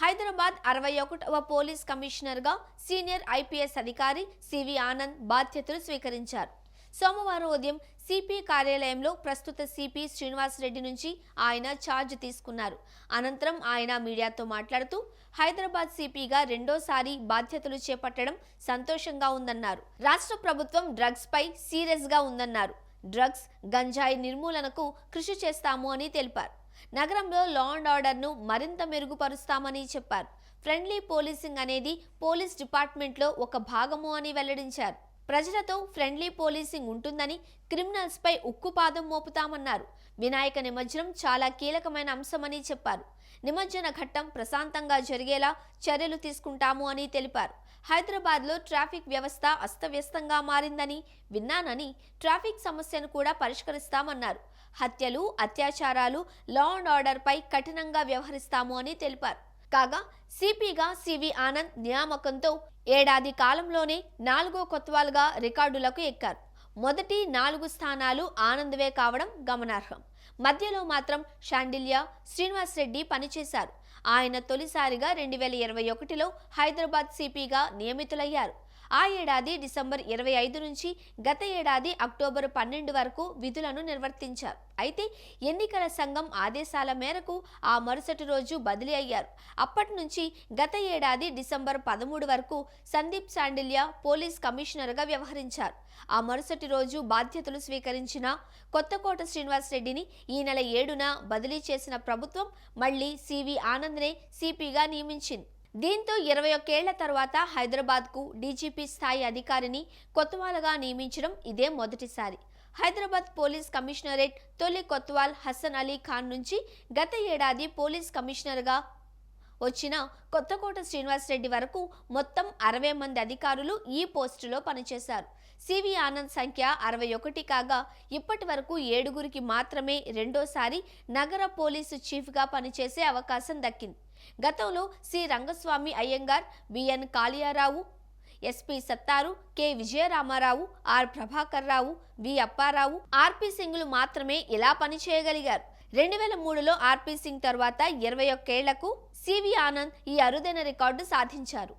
Hyderabad 61వ police కమిషనర్గా senior IPS అధికారి CV Anand బాధ్యతలు స్వీకరించారు. సోమవారం ఉదయం సిపి కార్యాలయంలో ప్రస్తుత సిపి శ్రీనివాస్ రెడ్డి నుంచి ఆయన ఛార్జ్ తీసుకున్నారు. అనంతరం ఆయన మీడియాతో మాట్లాడుతూ హైదరాబాద్ సిపిగా రెండోసారి బాధ్యతలు చేపట్టడం సంతోషంగా ఉందన్నారు. రాష్ట్ర ప్రభుత్వం డ్రగ్స్ పై సీరియస్ గా ఉందన్నారు. డ్రగ్స్, గంజాయి నిర్మూలనకు కృషి చేస్తాము అని తెలిపారు. నగరంలో లా అండ్ ఆర్డర్ను మరింత మెరుగుపరుస్తామని చెప్పారు. ఫ్రెండ్లీ పోలీసింగ్ అనేది పోలీస్ డిపార్ట్మెంట్లో ఒక భాగము అని వెల్లడించారు. ప్రజలతో ఫ్రెండ్లీ పోలీసింగ్ ఉంటుందని, క్రిమినల్స్ పై ఉక్కుపాదం మోపుతామన్నారు. వినాయక నిమజ్జనం చాలా కీలకమైన అంశమని చెప్పారు. నిమజ్జన ఘట్టం ప్రశాంతంగా జరిగేలా చర్యలు తీసుకుంటాము అని తెలిపారు. హైదరాబాద్లో ట్రాఫిక్ వ్యవస్థ అస్తవ్యస్తంగా మారిందని విన్నానని, ట్రాఫిక్ సమస్యను కూడా పరిష్కరిస్తామన్నారు. హత్యలు, అత్యాచారాలు, లా అండ్ ఆర్డర్ పై కఠినంగా వ్యవహరిస్తాము అని తెలిపారు. కాగా సిపిగా సివి ఆనంద్ నియామకంతో ఏడాది కాలంలోనే 4వ కొత్వాల్గా రికార్డులకు ఎక్కారు. మొదటి 4 స్థానాలు ఆనంద్వే కావడం గమనార్హం. మధ్యలో మాత్రం షాండిల్య, శ్రీనివాస్ రెడ్డి పనిచేశారు. ఆయన తొలిసారిగా 2021లో హైదరాబాద్ సిపిగా నియమితులయ్యారు. ఆ ఏడాది డిసెంబర్ 25 నుంచి గత ఏడాది అక్టోబర్ 12 వరకు విధులను నిర్వర్తించారు. అయితే ఎన్నికల సంఘం ఆదేశాల మేరకు ఆ మరుసటి రోజు బదిలీ అయ్యారు. అప్పటి నుంచి గత ఏడాది డిసెంబర్ 13 వరకు సందీప్ శాండిల్య పోలీస్ కమిషనర్గా వ్యవహరించారు. ఆ మరుసటి రోజు బాధ్యతలు స్వీకరించిన కొత్తకోట శ్రీనివాస్ రెడ్డిని ఈ నెల 7న బదిలీ చేసిన ప్రభుత్వం మళ్లీ సివి ఆనంద్నే సిపిగా నియమించింది. దీంతో 21 ఏళ్ల తర్వాత హైదరాబాద్కు డీజీపీ స్థాయి అధికారిని కొత్వాల్గా నియమించడం ఇదే మొదటిసారి. హైదరాబాద్ పోలీస్ కమిషనరేట్ తొలి కొత్వాల్ హసన్ అలీ ఖాన్ నుంచి గత ఏడాది పోలీస్ కమిషనర్గా వచ్చిన కొత్తకోట శ్రీనివాస్ రెడ్డి వరకు మొత్తం 60 మంది అధికారులు ఈ పోస్టులో పనిచేశారు. సివి ఆనంద్ సంఖ్య 61 కాగా ఇప్పటి వరకు 7గురికి మాత్రమే రెండోసారి నగర పోలీసు చీఫ్గా పనిచేసే అవకాశం దక్కింది. గతంలో C Rangaswamy Iyengar, B N Kaliyarao, S P Sattaru, K Vijayaramarao, R Prabhakar Rao, V Apparao, R P సింగ్లు మాత్రమే ఇలా పనిచేయగలిగారు. 2003లో ఆర్పి సింగ్ తర్వాత 21 ఏళ్లకు సివి ఆనంద్ ఈ అరుదైన రికార్డు సాధించారు.